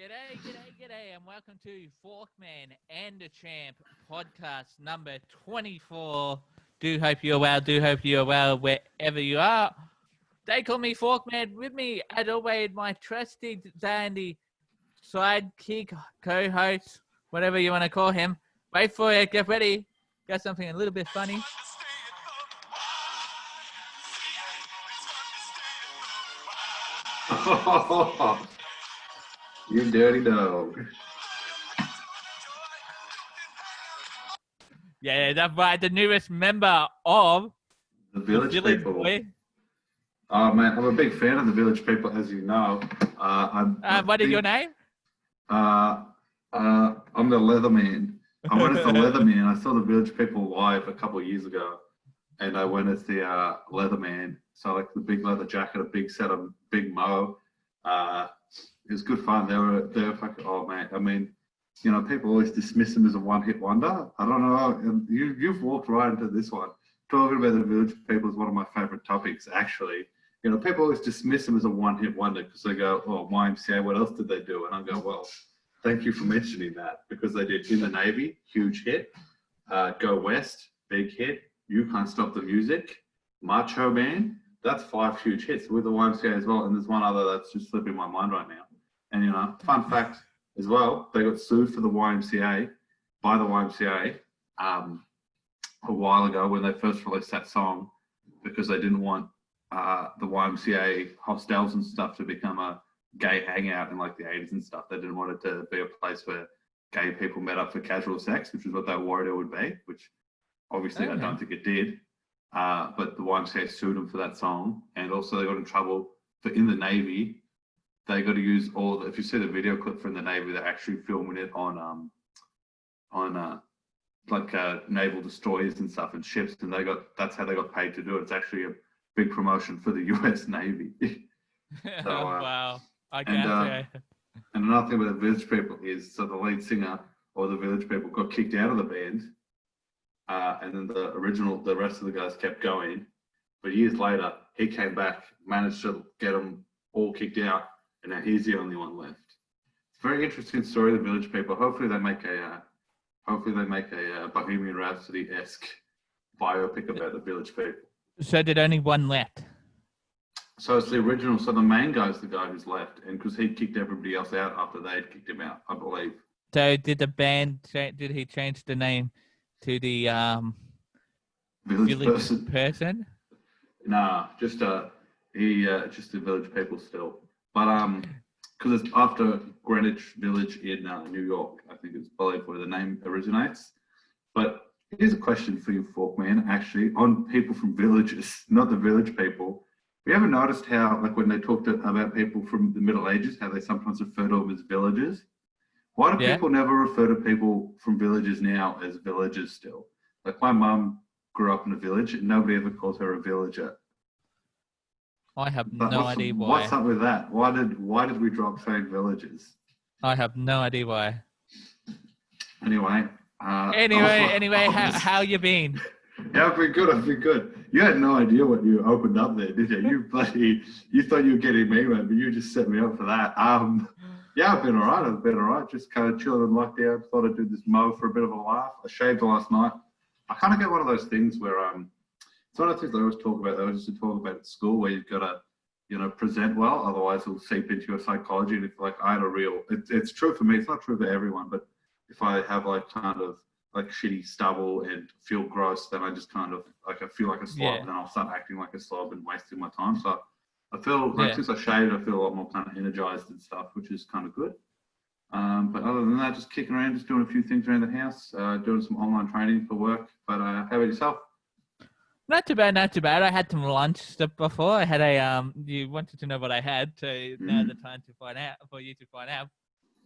G'day, and welcome to Forkman and the Champ podcast number 24. Do hope you're well wherever you are. They call me Forkman. With me, as always, my trusty dandy sidekick, co-host, whatever you want to call him. Wait for it, get ready. Got something a little bit funny. You dirty dog. Yeah, that's right. The newest member of The Village People. Boy. Oh, man, I'm a big fan of the Village People, as you know. What is your name? I'm the Leatherman. I went as the Leatherman. I saw the Village People live a couple of years ago, and I went as the Leatherman. So, like the big leather jacket, a big set of big mo. It was good fun. They were fucking, oh, man. I mean, you know, people always dismiss them as a one-hit wonder. I don't know. You've walked right into this one. Talking about the Village People is one of my favorite topics, actually. You know, people always dismiss them as a one-hit wonder because they go, oh, YMCA, what else did they do? And I go, well, thank you for mentioning that, because they did In the Navy, huge hit. Go West, big hit. You Can't Stop the Music. Macho Man, that's 5 huge hits with the YMCA as well. And there's one other that's just slipping my mind right now. And, you know, fun fact as well, they got sued for the YMCA by the YMCA a while ago when they first released that song, because they didn't want the YMCA hostels and stuff to become a gay hangout in like the 80s and stuff. They didn't want it to be a place where gay people met up for casual sex, which is what they worried it would be, which obviously I don't think it did. But the YMCA sued them for that song, and also they got in trouble for In the Navy. They got to use if you see the video clip from the Navy, they're actually filming it on naval destroyers and stuff and ships, and that's how they got paid to do it. It's actually a big promotion for the US Navy. So, wow. I guess, And another thing about the Village People is, so the lead singer or the Village People got kicked out of the band, and then the rest of the guys kept going. But years later, he came back, managed to get them all kicked out, and now he's the only one left. It's a very interesting story, the Village People. Hopefully they make a Bohemian Rhapsody-esque biopic about the Village People. So did only one left? So it's the original. So the main guy's the guy who's left, and because he kicked everybody else out after they had kicked him out, I believe. So did the band? Did he change the name to the Village Person? Nah, just the Village People still. But because it's after Greenwich Village in New York, I think it's believed where the name originates. But here's a question for you, Forkman, actually, on people from villages, not the Village People. Have you ever noticed how, like, when they talked about people from the Middle Ages, how they sometimes refer to them as villagers? Why do people never refer to people from villages now as villagers still? Like, my mum grew up in a village, and nobody ever calls her a villager. I have no idea why. What's up with that? Why did we drop saying villagers? I have no idea why. Anyway, how you been? Yeah, I've been good. You had no idea what you opened up there, did you? You thought you were getting me, man, but you just set me up for that. Yeah, I've been all right. Just kind of chilling in lockdown. Thought I'd do this mow for a bit of a laugh. I shaved last night. I kind of get one of those things where it's one of the things they always talk about. They always used to talk about at school, where you've got to, you know, present well, otherwise it'll seep into your psychology. And if I had it's true for me. It's not true for everyone, but if I have like kind of like shitty stubble and feel gross, then I just kind of like I feel like a slob, and then I'll start acting like a slob and wasting my time. So I feel like since I shaved, I feel a lot more kind of energized and stuff, which is kind of good. But other than that, just kicking around, just doing a few things around the house, doing some online training for work. But how about yourself? Not too bad. I had some lunch stuff before. I had you wanted to know what I had, so now's the time to find out, for you to find out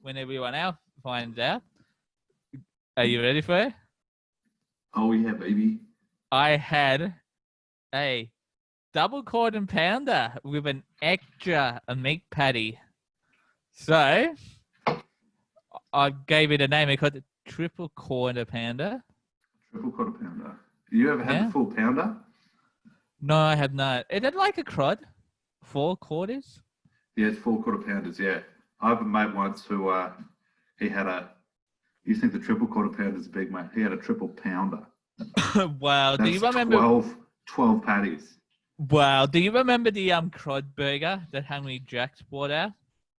when everyone else finds out. Are you ready for it? Oh yeah, baby. I had a double quarter pounder with an extra meat patty. So I gave it a name. I called it triple quarter pounder. Triple quarter pounder. You ever had the full pounder? No, I have not. Is it like a crud? 4 quarters? Yeah, it's 4 quarter pounders, yeah. I have a mate once who he had a. You think the triple quarter pounder is big, mate? He had a triple pounder. Wow. Do That's you remember? 12 patties. Wow. Do you remember the crud burger that Henry Jacks brought out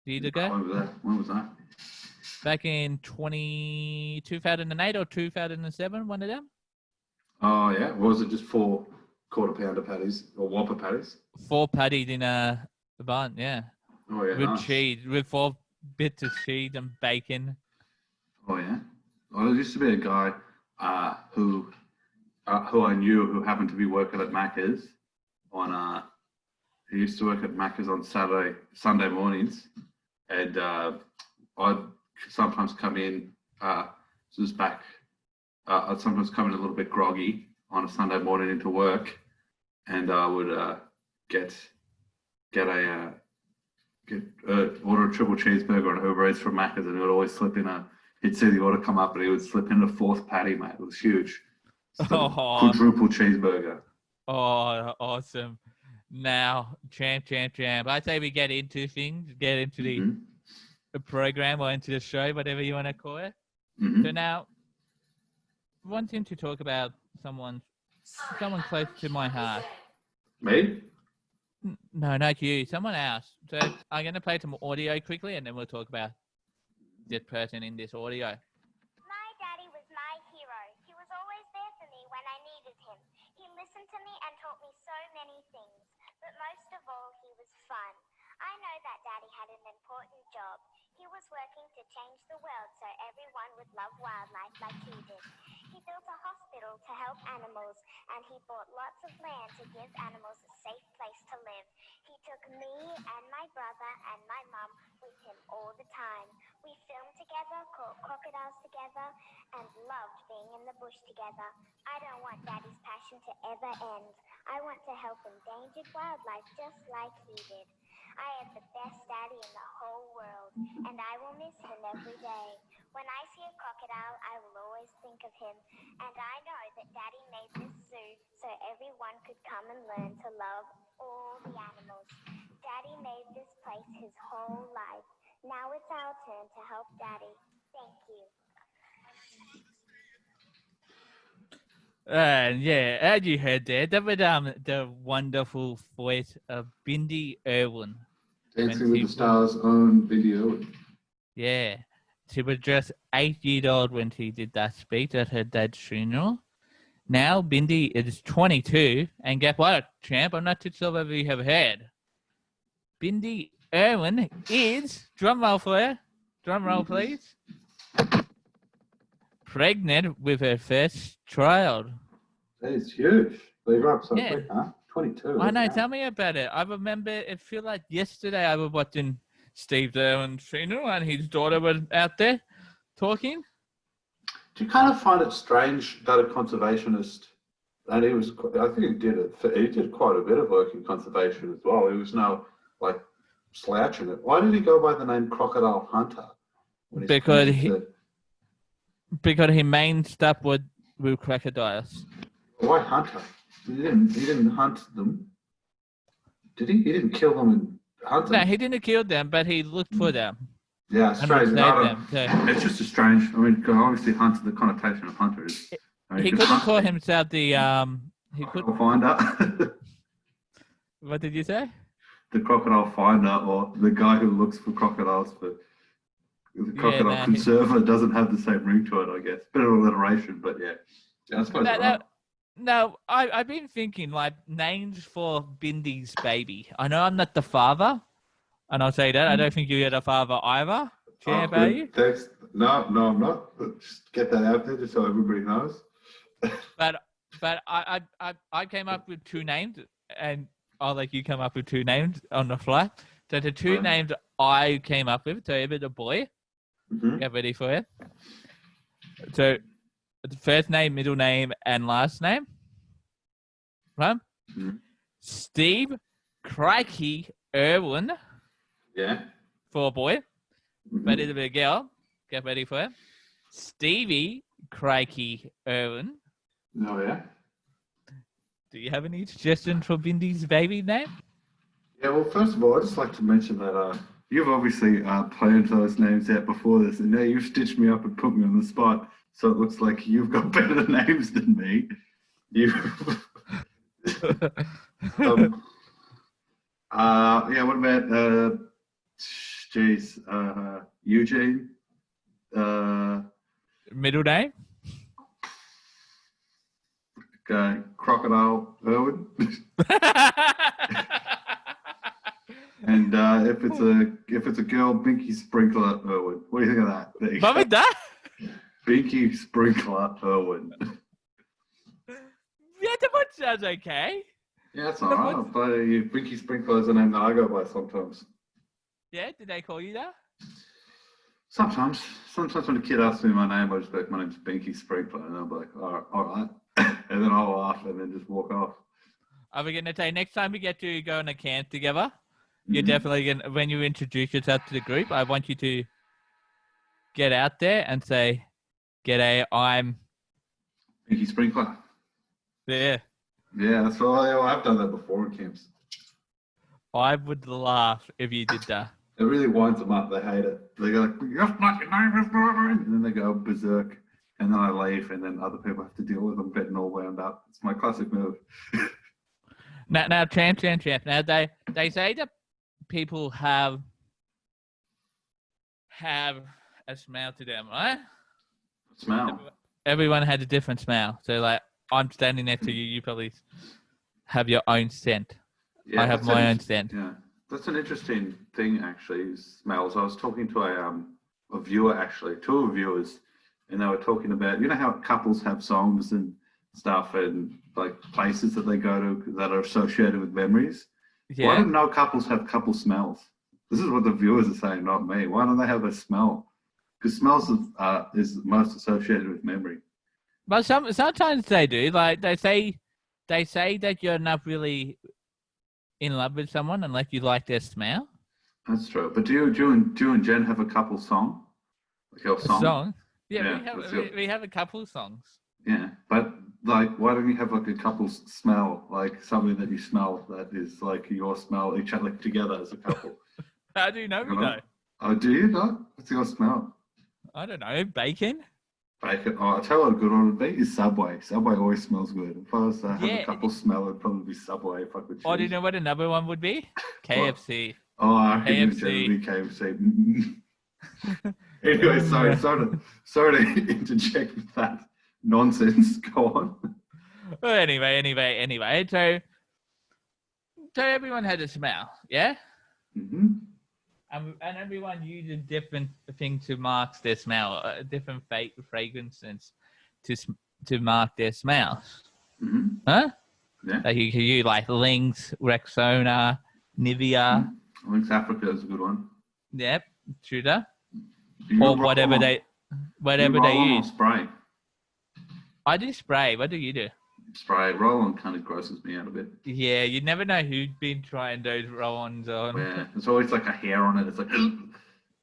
years ago? When was that? Back in 2008 or 2007, one of them? Oh, yeah. What was it, just 4 quarter pounder patties or Whopper patties? 4 patties in a bun, yeah. Oh, yeah. With Nice. cheese, with 4 bits of cheese and bacon. Oh, yeah. Well, there used to be a guy who I knew who happened to be working at Macca's on he used to work at Macca's on Sunday mornings, and I'd sometimes come in just back. I'd sometimes come in a little bit groggy on a Sunday morning into work, and I would order a triple cheeseburger on Uber Eats from Macca's, and it would always slip in he'd see the order come up, and he would slip in a 4th patty, mate. It was huge. Quadruple cheeseburger. Oh, awesome. Now, champ. I say we get into things, get into the program or into the show, whatever you want to call it. Mm-hmm. So now, wanting to talk about someone close to my heart. Me? No, not you. Someone else. So I'm going to play some audio quickly, and then we'll talk about this person in this audio. My daddy was my hero. He was always there for me when I needed him. He listened to me and taught me so many things. But most of all, he was fun. I know that Daddy had an important job. He was working to change the world so everyone would love wildlife like he did. He built a hospital to help animals, and he bought lots of land to give animals a safe place to live. He took me and my brother and my mum with him all the time. We filmed together, caught crocodiles together, and loved being in the bush together. I don't want Daddy's passion to ever end. I want to help endangered wildlife just like he did. I have the best daddy in the whole world, and I will miss him every day. When I see a crocodile, I will always think of him, and I know that Daddy made this zoo so everyone could come and learn to love all the animals. Daddy made this place his whole life. Now it's our turn to help Daddy. Thank you. Yeah, as you heard there, that was the wonderful voice of Bindi Iwrin. Dancing with the Stars' own video. Yeah. She was just 8 years old when she did that speech at her dad's funeral. Now Bindi is 22, and guess what, champ? I'm not too sure whether you have heard. Bindi Iwrin is, drum roll for her, drum roll please, pregnant with her first child. That is huge. Leave her up so quick, huh? 22. I know, tell me about it. I remember, it feel like yesterday I was watching Steve Irwin's funeral and his daughter was out there talking. Do you kind of find it strange that a conservationist, and I think he did quite a bit of work in conservation as well. He was no, slouching it. Why did he go by the name Crocodile Hunter? Because he main stuff with crocodiles. Why Hunter? He didn't hunt them. Did he? He didn't kill them and hunt them. No, he didn't kill them, but he looked for them. Yeah, strange. Them, it's just a strange. I mean, obviously, hunter. The connotation of hunter is. He couldn't call himself the crocodile finder. What did you say? The crocodile finder, or the guy who looks for crocodiles. But the crocodile conserver doesn't have the same ring to it, I guess. Bit of alliteration, but yeah. I suppose. No, I've been thinking names for Bindi's baby. I know I'm not the father, and I'll say that. I don't think you're the father either. Champ, are you? Thanks. No, I'm not. Just get that out there just so everybody knows. But I came up with 2 names, and I'll let you come up with 2 names on the fly. So the 2 names I came up with, so even the boy, get ready for it. So the first name, middle name, and last name. Right? Steve Crikey Iwrin. Yeah. For a boy. But it'll be a girl. Get ready for it. Stevie Crikey Iwrin. Oh, yeah. Do you have any suggestions for Bindi's baby name? Yeah, well, first of all, I'd just like to mention that you've obviously planned those names out before this, and now you've stitched me up and put me on the spot, so it looks like you've got better names than me. You. Yeah. What about Eugene? Middle name? Crocodile Irwin. And if it's a girl, Binky Sprinkler Irwin. What do you think of that? There you What go. was that? Binky Sprinkler Irwin. Yeah, that one sounds okay. Yeah, that's all right. Binky Sprinkler is a name that I go by sometimes. Yeah, did they call you that? Sometimes when a kid asks me my name, I just go, my name's Binky Sprinkler, and I'm like, all right. And then I'll laugh and then just walk off. Are we going to say next time we get to go on a camp together, you're definitely going to, when you introduce yourself to the group, I want you to get out there and say, "G'day, I'm Binky Sprinkler." there." Yeah, that's all. Yeah, I've done that before in camps. I would laugh if you did that. It really winds them up. They hate it. They go like, "Yes, my name is Iwrin," and then they go berserk. And then I leave, and then other people have to deal with them getting all wound up. It's my classic move. Now, champ. Now, they say that people have a smell to them, right? Smell. Everyone had a different smell. So, like, I'm standing next to you. You probably have your own scent. Yeah, I have my own scent. Yeah, that's an interesting thing, actually, is smells. I was talking to a viewer, actually, two viewers, and they were talking about, you know how couples have songs and stuff and like places that they go to that are associated with memories. Yeah. Why don't no couples have couple smells? This is what the viewers are saying, not me. Why don't they have a smell? Because smells is most associated with memory. But sometimes they do. Like they say that you're not really in love with someone unless you like their smell. That's true. But do you and Jen have a couple song? Like your song? A song? Yeah, Yeah, we have a couple songs. Yeah, but like, why don't you have like a couple smell, like something that you smell that is like your smell, each other together as a couple? How do you know we know? know? Oh, do you know? What's your smell? I don't know. Bacon? Bacon. Oh, I'll tell you what a good one would be is Subway. Subway always smells good. If I was to have a couple smell, it'd probably be Subway if I could choose. Oh, do you know what another one would be? KFC. Oh, I reckon it would be KFC. Anyway, sorry to interject with that nonsense. Go on. Well, anyway. So everyone had a smell, yeah? Mm-hmm. And everyone uses different things to mark their smell, different fragrances to mark their smell. Mm-hmm. Huh? Yeah. Like you can use like Lynx, Rexona, Nivea. Lynx Africa is a good one. Yep, Shooter. Or whatever they use. Spray. I do spray. What do you do? Spray. Roll-on kind of grosses me out a bit. Yeah, you never know who's been trying those roll-ons on. Yeah, there's always like a hair on it. It's like,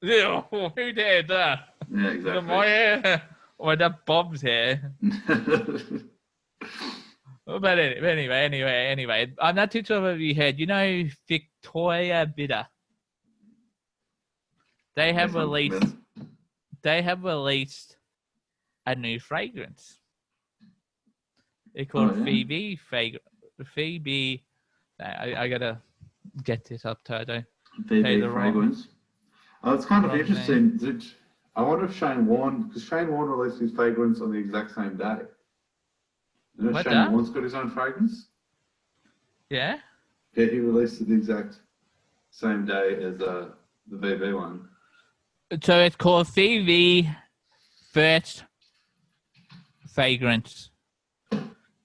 Yeah, who did that? Yeah, exactly. My hair or that Bob's hair. But anyway, I'm not too sure if you heard. You know, Victoria Bitter. They have released a new fragrance. It's called Phoebe. Phoebe. I gotta get this up to I don't. Phoebe fragrance. Oh, it's kind of interesting. I wonder if Shane Warne, because Shane Warne released his fragrance on the exact same day. You know, Shane Warne's got his own fragrance. Yeah. Yeah, he released it the exact same day as the VB one. So it's called Phoebe First Fragrance.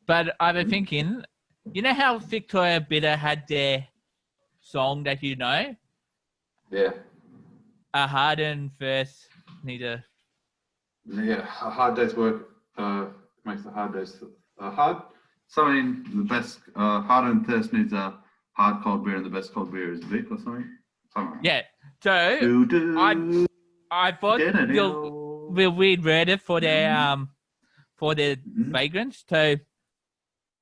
But I've been thinking, you know how Victoria Bitter had their song that you know? Yeah. A hard and first need a... Yeah, a hard day's work makes the hard days hard. Something the best hard and thirst needs a hard cold beer and the best cold beer is Vic or something. Yeah. So I thought we'd read it for their fragrance. So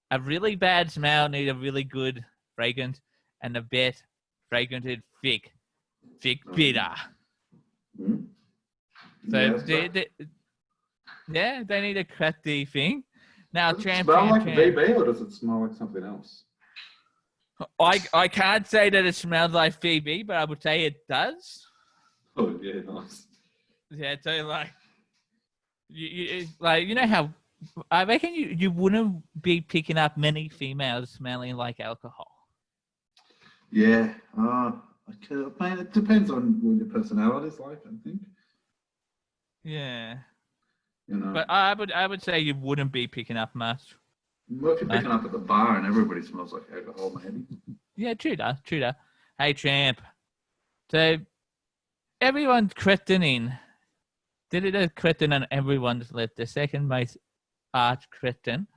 a really bad smell needs a really good fragrance, and the best fragrance is thick. thick bitter. Hmm? So Yes, they need a crafty thing. Now, does it champ, smell champ, like champ. VB or does it smell like something else? I can't say that it smells like Phoebe, but I would say it does. Oh, yeah, nice. Yeah, so like, you know how I reckon you wouldn't be picking up many females smelling like alcohol. Yeah. Man, it depends on what your personality is like, I think. Yeah, You know. but I would say you wouldn't be picking up much. Well, if you're picking up at the bar and everybody smells like alcohol, maybe. Yeah, true that. Hey, champ. So everyone's cretin. Did it a cretin on everyone's list? The second most arch cretin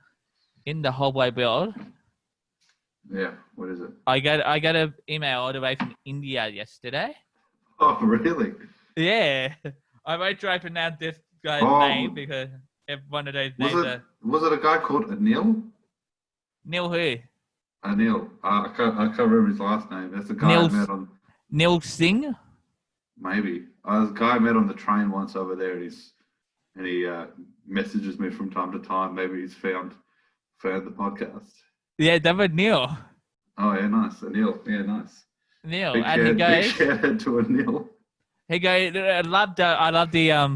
in the whole wide world. Yeah. What is it? I got an email all the way from India yesterday. Oh, really? Yeah, I won't try to pronounce this guy's name because one of those names are Was it a guy called Anil? Neil who? Anil. I can't remember his last name. That's the guy I met on. Neil Singh. Maybe. There's a guy I met on the train once over there, and he messages me from time to time. Maybe he's found the podcast. Yeah, that was Neil. Oh yeah, nice. Anil. Yeah, nice. Neil, Big and he goes. shout out to Anil. He goes. I love the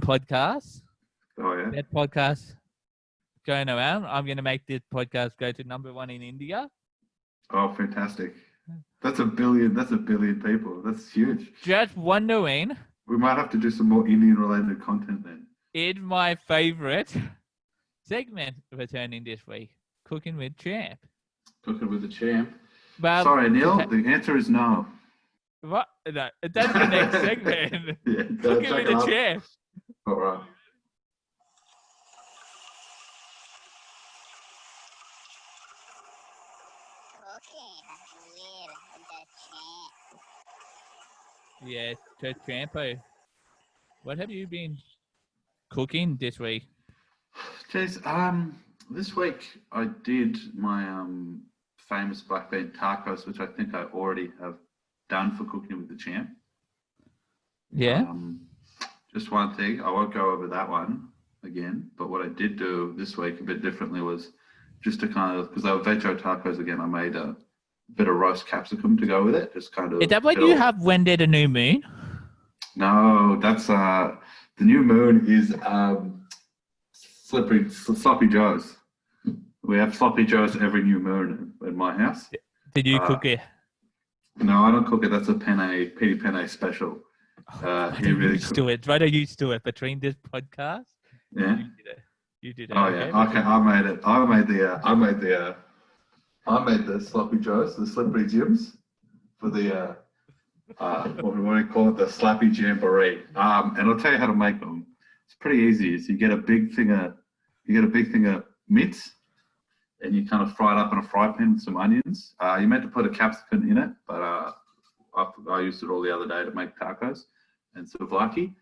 podcast. Oh yeah. That podcast going around. I'm gonna make this podcast go to #1 in India. Oh, fantastic. That's a billion people. That's huge. Just wondering. We might have to do some more Indian-related content then. It's my favorite segment returning this week. Cooking with Champ. Cooking with the champ. Well, sorry, Neil. The answer is no. What? No, that's the next segment. Yeah, Cooking with the Champ. All right. Yes, to Champo. What have you been cooking this week? Jeez, this week I did my famous black bean tacos, which I think I already have done for Cooking with the Champ. Yeah. Just one thing, I won't go over that one again, but what I did do this week a bit differently was just to kind of, because they were veggie tacos again, I made a bit of roast capsicum to go with it. Just kind of. Is that what you have when there's a new moon? No, that's the new moon is sloppy joes. We have sloppy joes every new moon in my house. Did you cook it? No, I don't cook it. That's a pedi penne special. Why don't you do it between this podcast? Yeah. You did it. Oh yeah. Okay, I made the sloppy joes, the slippery jims, for the what do you call it, the slappy jamboree. And I'll tell you how to make them. It's pretty easy. So you get a big thing of mince, and you kind of fry it up in a fry pan with some onions. You meant to put a capsicum in it, but I used it all the other day to make tacos and souvlaki.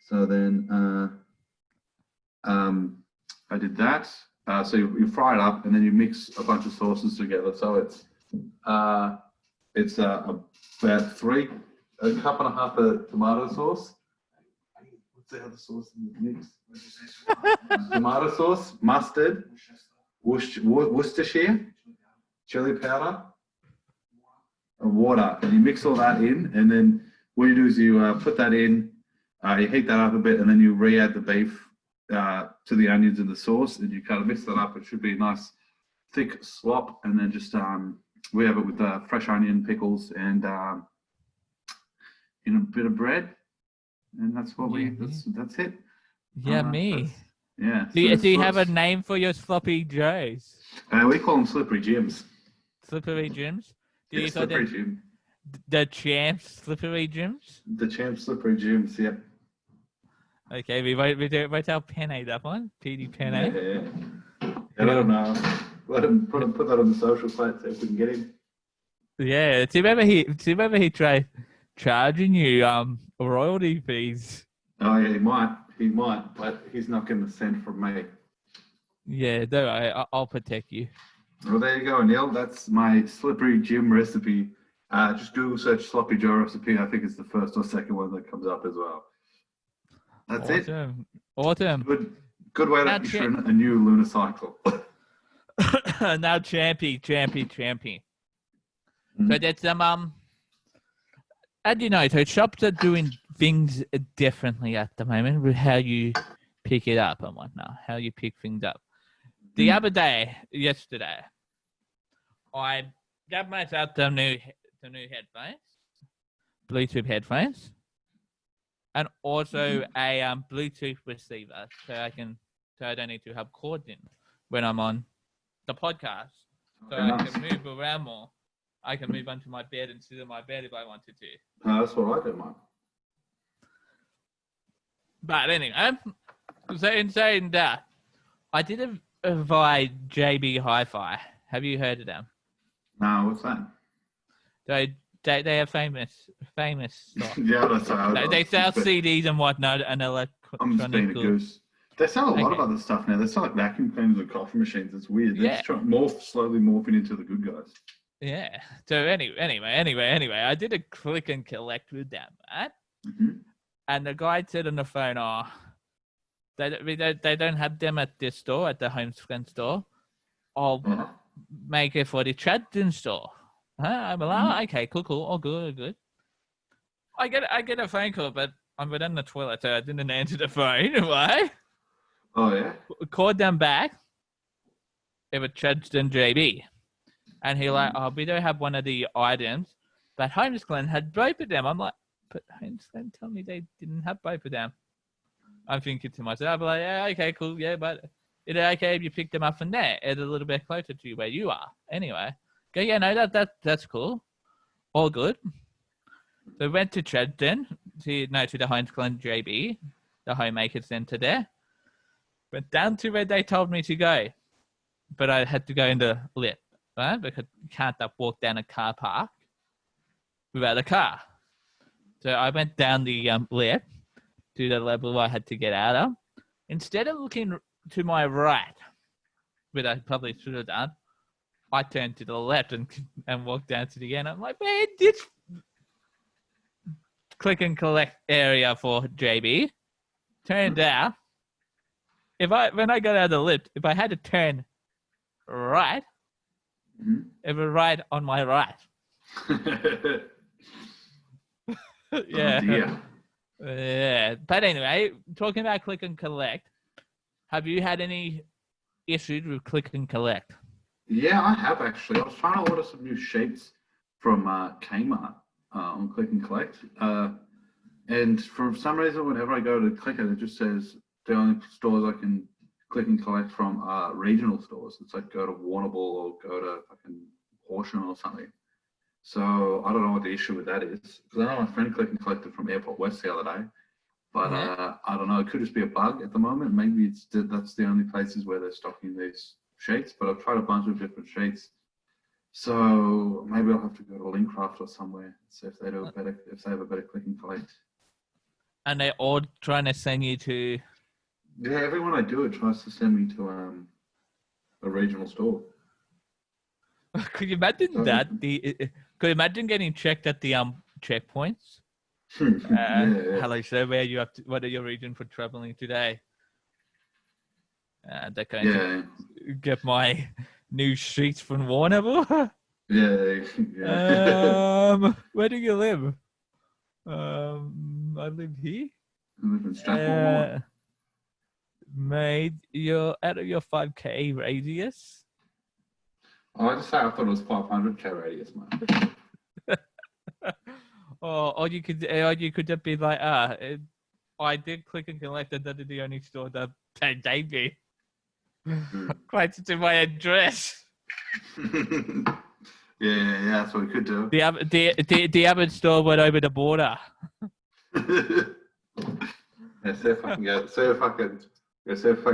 So then I did that. So you fry it up, and then you mix a bunch of sauces together. So it's about a cup and a half of tomato sauce. What's the other sauce in the mix? Tomato sauce, mustard, Worcestershire, chili powder, and water. And you mix all that in, and then what you do is you put that in, you heat that up a bit, and then you re-add the beef to the onions and the sauce, and you kind of mix that up. It should be a nice thick slop, and then just we have it with fresh onion, pickles, and in a bit of bread, and that's what that's it. Yeah, me. Yeah. Do you have a name for your sloppy joes? We call them slippery jims. Slippery jims? Do you call slippery them jim. the Champ slippery jims? The Champ slippery jims, yeah. Okay, we won't tell Penne that one. PD Penne. Yeah. I don't know. Let him put that on the social plate so if we can get him. Yeah, do you remember he tried charging you royalty fees? Oh yeah, he might, but he's not going to send from me. Yeah, don't worry, I'll protect you. Well, there you go, Neil. That's my slippery Jim recipe Just Google search sloppy Joe recipe. I think it's the first or second one that comes up as well. That's it. Awesome. Good way to Now, issue a new lunar cycle. Now, champy. So there's some as you know, so shops are doing things differently at the moment with how you pick it up and whatnot, how you pick things up. The other day, yesterday, I got myself some new headphones, Bluetooth headphones, and also a Bluetooth receiver, so I don't need to have cords in when I'm on the podcast, so I can move around more. I can move onto my bed and sit on my bed if I wanted to. That's what I do, mate. But anyway, so in saying that, I did buy JB Hi-Fi. Have you heard of them? No, what's that? They are famous stuff. Yeah, that's how They sell CDs and whatnot and electronic. I'm just being a goose. They sell a lot of other stuff now. They sell like vacuum cleaners and coffee machines. It's weird. They're just slowly morphing into the good guys. Yeah. So anyway, I did a click and collect with them, right? Mm-hmm. And the guy said on the phone, they don't have them at this store, at the Homescan store. I'll make it for the Chadden store. I'm like, okay, cool, all good. I get a phone call, but I'm within the toilet, so I didn't answer the phone. Why? Oh yeah. Called them back. It was Chadden JB. And he like, we don't have one of the items, but Homescan had both of them. I'm like, but Homescan told me they didn't have both of them. I'm thinking to myself, like, yeah, okay, cool, yeah, but it's okay if you pick them up from there. It's a little bit closer to where you are. Anyway, go, yeah, no, that's cool. All good. So went to Chadden, to the Homescan JB, the homemaker centre there. Went down to where they told me to go, but I had to go in the lift. Right? Because you can't walk down a car park without a car. So I went down the lift to the level I had to get out of. Instead of looking to my right, which I probably should have done, I turned to the left and walked down to the end. I'm like, man, this click and collect area for JB. Turned out, when I got out of the lift, if I had to turn right, it was right on my right. Yeah. Oh, yeah. But anyway, talking about click and collect, have you had any issues with click and collect? Yeah, I have actually. I was trying to order some new sheets from Kmart on click and collect. And for some reason, whenever I go to click it just says the only stores I can click and collect from regional stores. It's like go to Warrnambool or go to fucking Horsham or something. So I don't know what the issue with that is. Because I know my friend click and collected from Airport West the other day. But I don't know. It could just be a bug at the moment. Maybe that's the only places where they're stocking these sheets. But I've tried a bunch of different sheets. So maybe I'll have to go to Linkcraft or somewhere and see if they have a better click and collect. And they're all trying to send you to... Yeah, everyone I do it tries to send me to a regional store. Could you imagine that? Could you imagine getting checked at the checkpoints? Yeah. Hello, sir. What are your reason for traveling today? They're going to get my new sheets from Warrnambool. Yeah. Where do you live? I live here. I live in Strathmore. Mate, you're out of your 5K radius. Oh, I thought it was 500K radius, man. or you could just be like, I did click and collect, and that is the only store that gave me closer to my address. Yeah, that's what we could do. The other store went over the border. Yeah, see if I can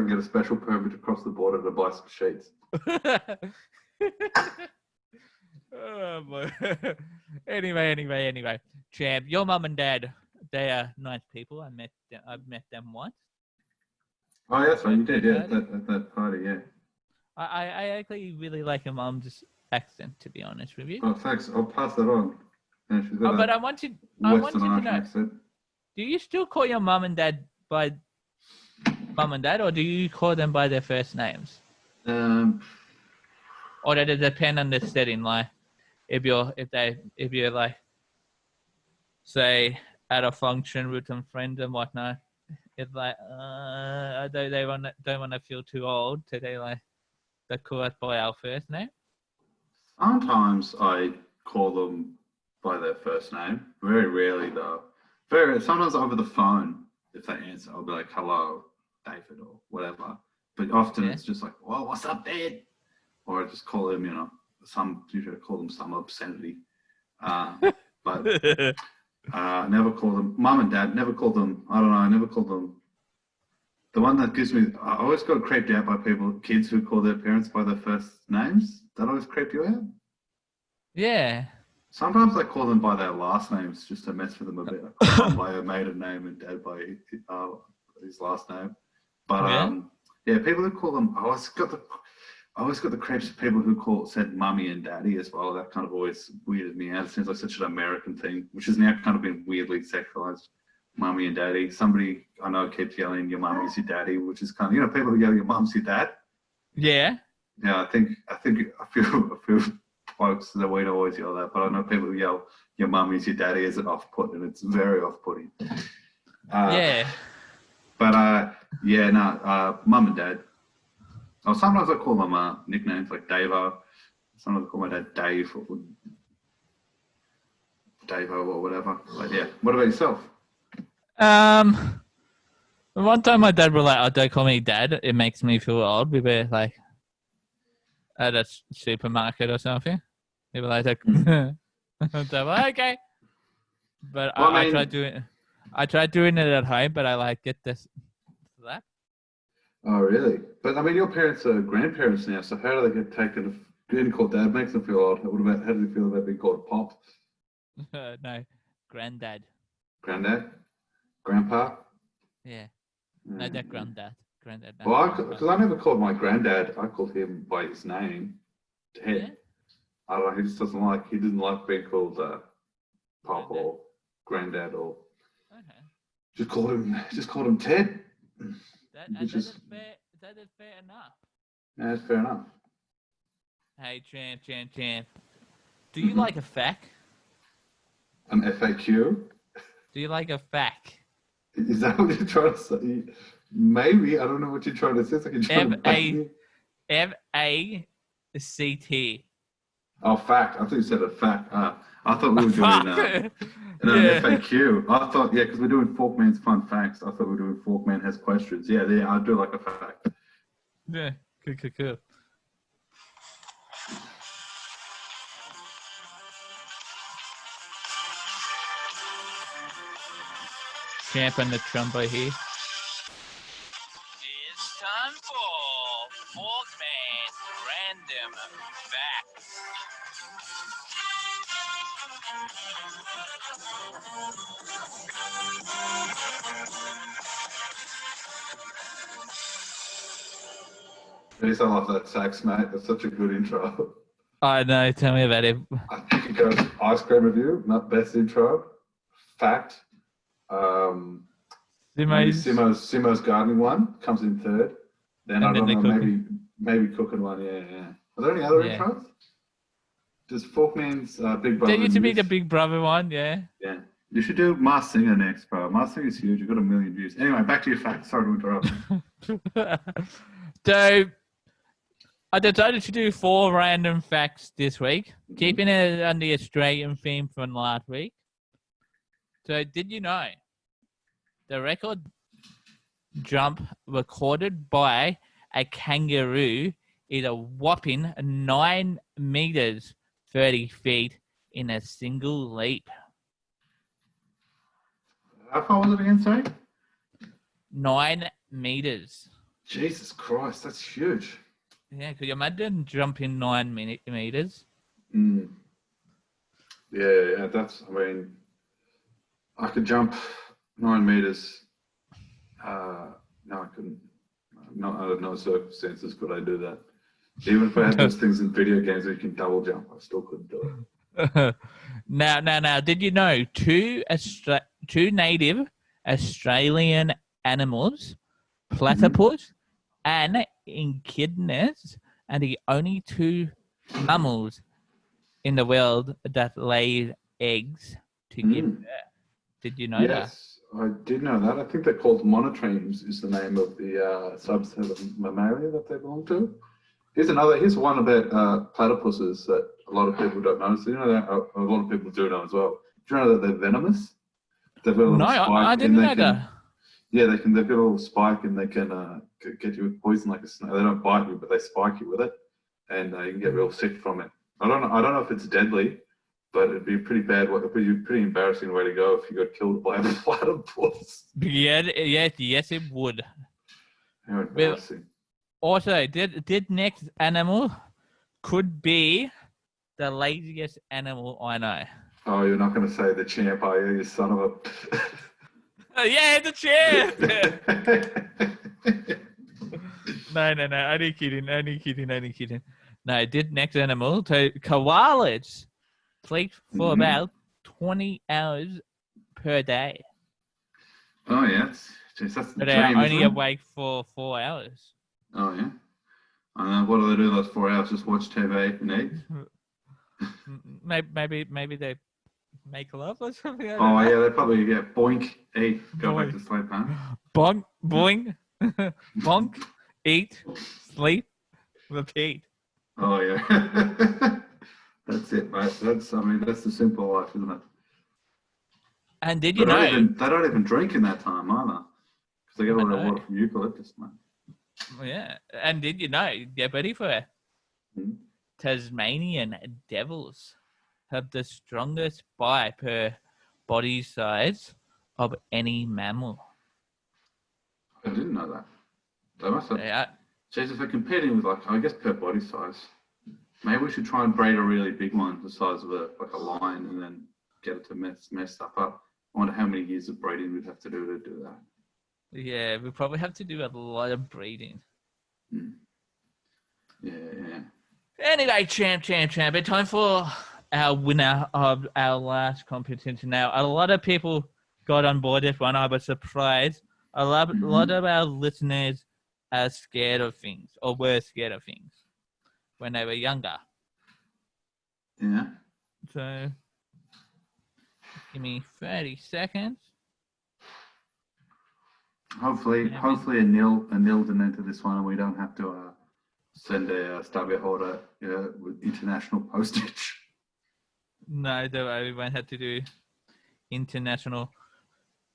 get a special permit across the border to buy some sheets. Oh, boy. Anyway. Champ, your mum and dad, they are nice people. I've met them once. Oh, yes, you did, yeah, at that party, yeah. I actually really like your mum. Just accent, to be honest with you. Oh, thanks. I'll pass that on. Yeah, she's got But a I wanted to Western Irish know: accent. do you still call your mum and dad by mum and dad, or do you call them by their first names? Or does it depend on the setting? Like, if you're like, say, at a function with some friends and whatnot, it's like, don't want to feel too old, so they call us by our first name. Sometimes I call them by their first name. Very rarely, though. Sometimes over the phone, if they answer, I'll be like, "Hello, David," or whatever. But often it's just like, "Well, what's up, Dad?" Or I just call them, usually I call them some obscenity. But never call them mum and dad. Never call them. I don't know. I never call them. The one that gives me, I always got creeped out by kids who call their parents by their first names. That always creeped you out. Yeah. Sometimes I call them by their last names just to mess with them a bit. I call mum by her maiden name and dad by his last name. But people who call them, I always got the creeps of people who said mummy and daddy as well. That kind of always weirded me out. It seems like such an American thing, which has now kind of been weirdly sexualized. Mummy and daddy. Somebody I know keeps yelling, "Your mummy's your daddy," which is kind of, people who yell, "Your mum's your dad." Yeah. Yeah, I feel folks that we don't always yell that, but I know people who yell, "Your mummy's your daddy" as an off-putting, and it's very off-putting. Yeah. But mum and dad. Oh, sometimes I call them nicknames like Davo. Sometimes I call my dad Dave or Davo or whatever. But yeah, what about yourself? One time my dad was like, "Oh, don't call me dad. It makes me feel old." We were like at a supermarket or something. They were like, so, okay. But Well, I tried doing it at home, but I get this slap. Oh, really? But I mean, your parents are grandparents now, so how do they get taken? If getting called dad makes them feel old, how do they feel about being called pop? No, granddad. Granddad? Grandpa? Yeah. No, that granddad. Granddad. Well, because I never called my granddad. I called him by his name, Ted. Yeah? I don't know. He just didn't like being called pop or granddad or. Okay. Just called him Ted. That is fair enough. Yeah, that's fair enough. Hey, champ. Do you like a FAQ? An FAQ? Do you like a FAQ? Is that what you're trying to say? Maybe. I don't know what you're trying to say. It's like you're trying to bait me. FACT. Oh, fact. I thought you said a fact. I thought we were doing an FAQ. I thought, because we're doing Forkman's fun facts. I thought we were doing Forkman has questions. Yeah, I do like a fact. Yeah, cool. Champ and the Trumbo here. It's time for Forkman's Random Facts. At least I love that sax, mate. That's such a good intro. I know, tell me about it. I think it goes ice cream review, not best intro. Fact. Simo's gardening one comes in third. Then I don't know, maybe cooking one. Yeah. Are there any other intros? Does Forkman's Big Brother? There used to be the Big Brother one, yeah. Yeah. You should do Masked Singer next, bro. Masked Singer's huge. You've got 1 million views. Anyway, back to your facts. Sorry to interrupt. So, I decided to do 4 random facts this week, keeping it on the Australian theme from last week. So, did you know the record jump recorded by a kangaroo is a whopping 9 meters, 30 feet in a single leap? How far was it again, sorry? 9 meters. Jesus Christ, that's huge. Yeah, could you imagine jumping 9 meters? Yeah, I could jump 9 meters. No, I couldn't. Under no circumstances could I do that. Even if I had those things in video games where you can double jump, I still couldn't do it. Now, did you know two native Australian animals, platypus and echidnas, are the only two mammals in the world that lay eggs to give birth? Did you know that? Yes, I did know that. I think they're called monotremes is the name of the subset of mammalia that they belong to. Here's one about platypuses that a lot of people don't know. So you know that a lot of people do know as well. Do you know that they're venomous? They've got a little spike. I didn't know that. Yeah, they've got a little spike and they can get you with poison like a snake. They don't bite you, but they spike you with it, and you can get real sick from it. I don't know if it's deadly, but it'd be pretty bad. It'd be a pretty embarrassing way to go if you got killed by a platypus. Yes, it would. How embarrassing. Also, did next animal could be the laziest animal I know. Oh, you're not going to say the champ, are you son of a... Yeah, the champ! No, only kidding. No, did next animal. So koalas sleep for about 20 hours per day. Oh, yeah. Jeez, that's the But they're dream, only awake for 4 hours. Oh, yeah? What do they do those 4 hours? Just watch TV and eat? Maybe they make love or something. Oh, yeah, they probably boink, eat, go back to sleep, huh? Bonk, boing, bonk, eat, sleep, repeat. Oh, yeah. That's it, mate. That's the simple life, isn't it? And did you know... They don't even drink in that time, either. Because they get all their water from eucalyptus, mate. Yeah. And did you know, get ready for it, Tasmanian devils have the strongest bite per body size of any mammal. I didn't know that. They must have... Yeah. Jeez, if they're competing with, I guess per body size, maybe we should try and breed a really big one, the size of a lion, and then get it to mess stuff up. I wonder how many years of breeding we'd have to do that. Yeah, we probably have to do a lot of breeding. Yeah. Anyway, champ. It's time for our winner of our last competition. Now, a lot of people got on board this one. I was surprised. A lot of our listeners are scared of things, or were scared of things when they were younger. Yeah. So, give me 30 seconds. Hopefully a nil didn't enter this one, and we don't have to send a stubby holder with international postage. No, we won't have to do international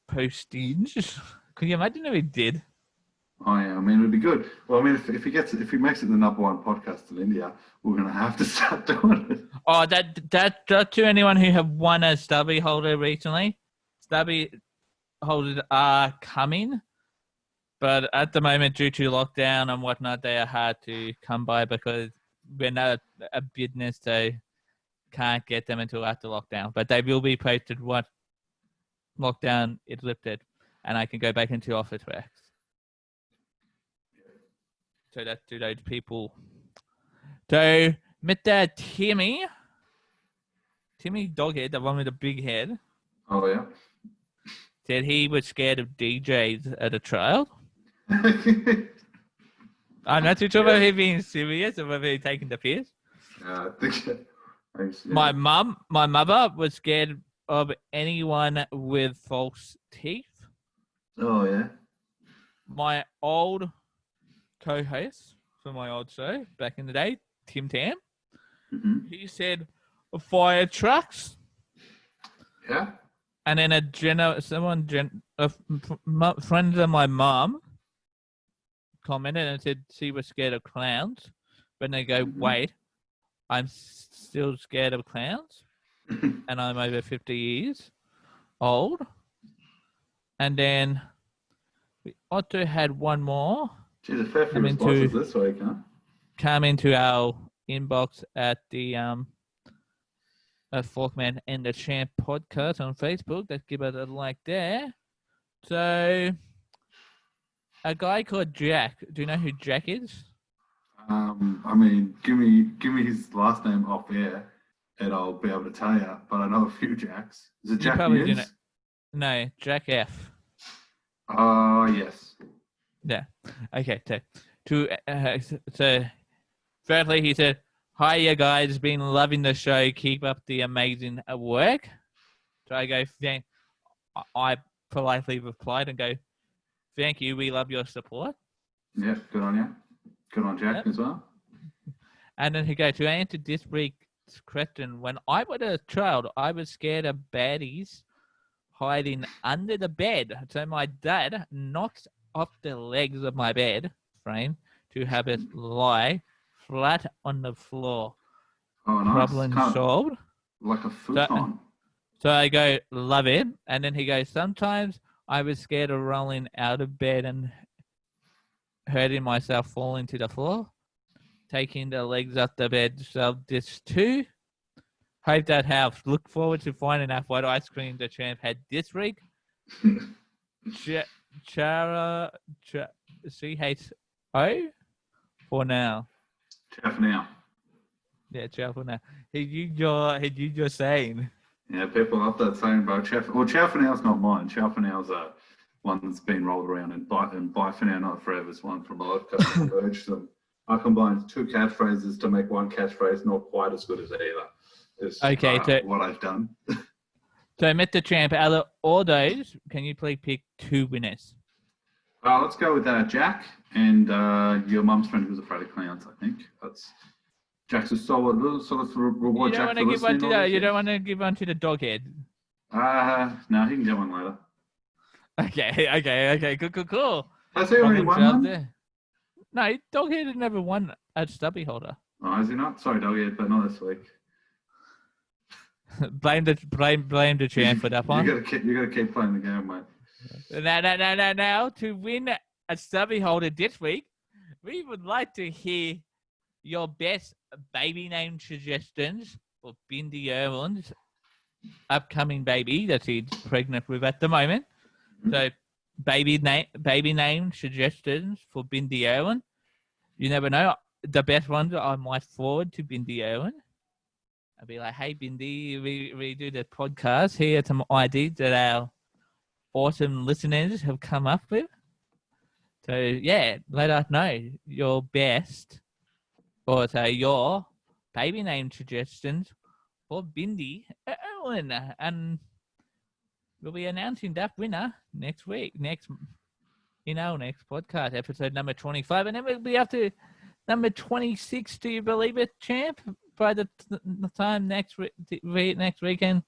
postage. Could you imagine if we did? Oh yeah, it'd be good. Well, if he makes it the number one podcast in India, we're gonna have to start doing it. Oh, that to anyone who have won a stubby holder recently, stubby holders are coming, but at the moment, due to lockdown and whatnot, they are hard to come by because we're not a business, so can't get them until after lockdown. But they will be posted once lockdown is lifted, and I can go back into office work. So that's to those people. So, Mr. Timmy Doghead, the one with the big head. Oh yeah. Said he was scared of DJs at a child. I'm not too sure whether he's being serious or whether he's taking the piss. I think. My mother was scared of anyone with false teeth. Oh yeah. My old co-host for my old show back in the day, Tim Tam, he said fire trucks. Yeah. And then a friend of my mom commented and said she was scared of clowns. But they go, wait, I'm still scared of clowns, and I'm over 50 years old. And then we also had one more. Geez, a fair few responses this week, huh? Come into our inbox at the Forkman and the Champ podcast on Facebook. Let's give it a like there. So, a guy called Jack. Do you know who Jack is? I mean, give me his last name off air, and I'll be able to tell you. But I know a few Jacks. Is it You Jack probably do Muse? No, Jack F. Oh, yes. Yeah. Okay. So thirdly, he said, "Hi, you guys. Been loving the show. Keep up the amazing work." So I go, "Thank." I politely replied and go, "Thank you. We love your support." Yeah, good on you. Good on Jack Yep. as well. And then he goes, "To answer this week's question, when I was a child, I was scared of baddies hiding under the bed. So my dad knocked off the legs of my bed frame to have it lie flat on the floor. Oh, nice. Problem Kind of solved." like a So, futon. so I go, "Love it." And then he goes, "Sometimes I was scared of rolling out of bed and hurting myself falling to the floor. Taking the legs off the bed, so this too. Hope that helps. Look forward to finding out what ice cream the champ had this week. Chara CHO for now." Chaff now. Yeah, ciao for now. Had you just saying? Yeah, people love that saying, bro. Chaff now's not mine. Chaff now's one that's been rolled around, and buy for now, not forever is one from I've merged them. I combined two catchphrases to make one catchphrase, not quite as good as either. Is Okay, what I've done. so Mr. Champ, out of all those, can you please pick two winners? Let's go with Jack and your mum's friend who's afraid of clowns. I think that's Jack's a solid. So let's reward Jack for listening. You don't want to give one to the doghead. No, he can get one later. Okay. Cool. Has he already won one? There. No, doghead has never won a stubby holder. Oh, has he not? Sorry, doghead, but not this week. blame the champ for that one. You gotta keep playing the game, mate. Now, to win a stubby holder this week, we would like to hear your best baby name suggestions for Bindi Iwrin's upcoming baby that she's pregnant with at the moment. Mm-hmm. So, baby name suggestions for Bindi Iwrin. You never know. The best ones I might forward to Bindi Iwrin. I'll be like, "Hey, Bindi, we do the podcast. Here are some ideas that our awesome listeners have come up with." So, yeah, let us know your best, or say your baby name suggestions for Bindi Iwrin. And we'll be announcing that winner next week, next podcast, episode number 25. And then we'll be up to number 26, do you believe it, champ? By the time next weekend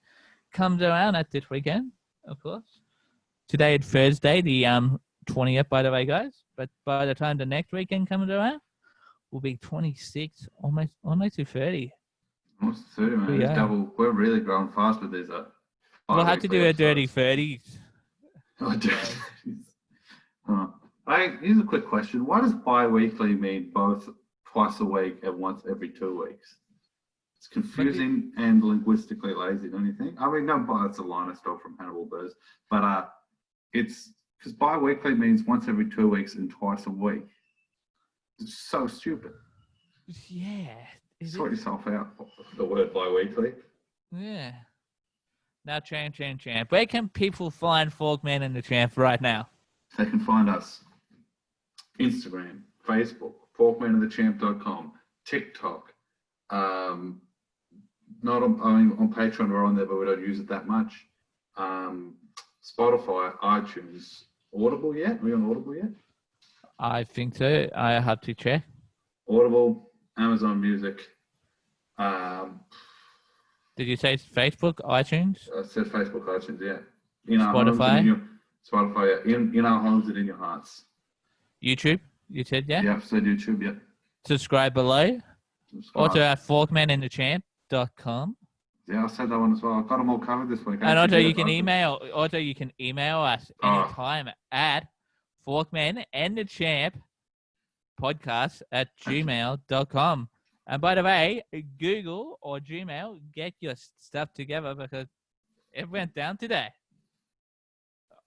comes around, at this weekend, of course. Today is Thursday, the 20th, by the way, guys. But by the time the next weekend comes around, we'll be 26, almost to 30. Almost 30, man. It's double. We're really growing fast with these. We'll have to do a dirty 30s. Oh, dirty 30s. Here's a quick question. What does bi-weekly mean, both twice a week and once every 2 weeks? It's confusing and linguistically lazy, don't you think? I mean, no, that's a line I stole from Hannibal Buress. But it's because bi-weekly means once every 2 weeks and twice a week. It's so stupid. Yeah. Sort yourself out, the word bi-weekly. Yeah. Now, champ. Where can people find Forkman and the Champ right now? They can find us Instagram, Facebook, forkmanandthechamp.com, TikTok. Not on Patreon, we're on there, but we don't use it that much. Spotify, iTunes, Audible yet? Are we on Audible yet? I think so. I have to check. Audible, Amazon Music. Did you say Facebook, iTunes? I said Facebook, iTunes, yeah. Spotify? Spotify, yeah. In our homes and in your hearts. YouTube, you said, yeah? Yeah, I said YouTube, yeah. Subscribe below. Also at forkmanandthechamp.com. Yeah, I said that one as well. I've got them all covered this week. And also you can email us anytime at forkmanandthechamppodcast@gmail.com. And by the way, Google or Gmail, get your stuff together because it went down today.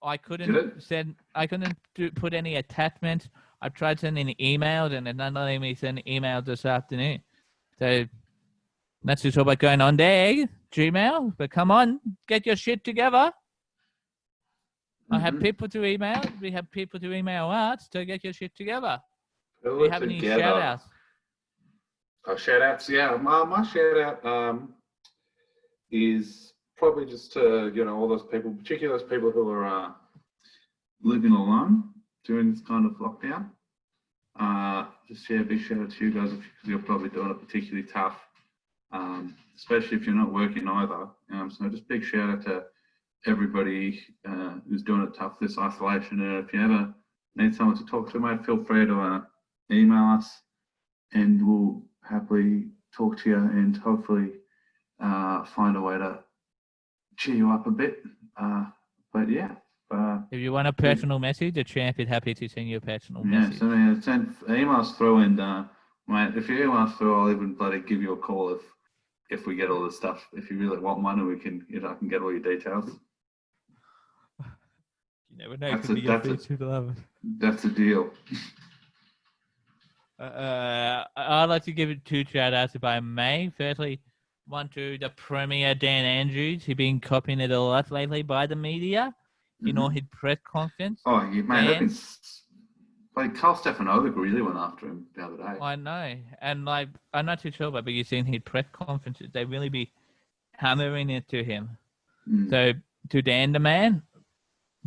I Did couldn't it? send. I couldn't put any attachments. I tried sending emails, and it's not letting me send emails this afternoon. So that's just what's going on there, Gmail. But come on, get your shit together. I have Mhm. people to email. We have people to email us to get your shit together. Pull Do you it have any together. shout outs? Oh, shout outs. Yeah, my shout out is probably just to all those people, particularly those people who are living alone during this kind of lockdown. Just a big shout out to you guys because you're probably doing it particularly tough, especially if you're not working either. So just big shout out to everybody who's doing it tough, this isolation. And if you ever need someone to talk to, mate, feel free to email us and we'll happily talk to you and hopefully find a way to cheer you up a bit. But yeah. If you want a personal message, the champ is happy to send you a personal Yeah, message. so send emails through and mate, if you email through, I'll even bloody give you a call if we get all this stuff. If you really want money, we can I can get all your details. You never know, it could be your featured love. That's a deal. I'd like to give it 2 shout outs if I may. Firstly, one to the Premier Dan Andrews, who's been copying it a lot lately by the media in all his press conference. Oh, yeah, mate, like Carl Stefanovic really went after him the other day. I know, and like I'm not too sure about, but you've seen his press conferences; they really be hammering it to him. So to Dan the man,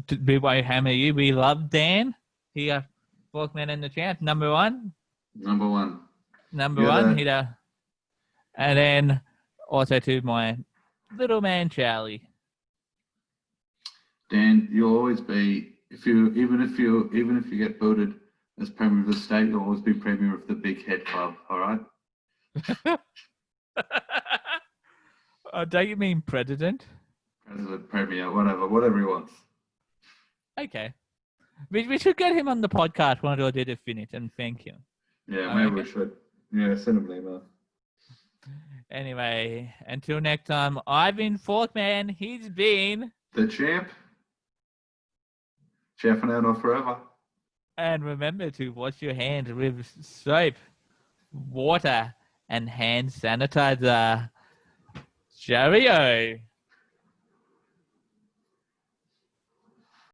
to be why hammer you. We love Dan. He Forkman and the champ, number one. Number one. And then also to my little man Charlie. Dan, you'll always be even if you get voted as Premier of the state, you'll always be Premier of the Big Head Club. All right. Don't you mean president? President, Premier, whatever he wants. Okay. We should get him on the podcast when I did it finish and thank him. Yeah, maybe we should. Yeah, send him an email. Anyway, until next time, I've been Forkman. He's been the champ. Chefing out on forever. And remember to wash your hands with soap, water, and hand sanitizer. Cheerio.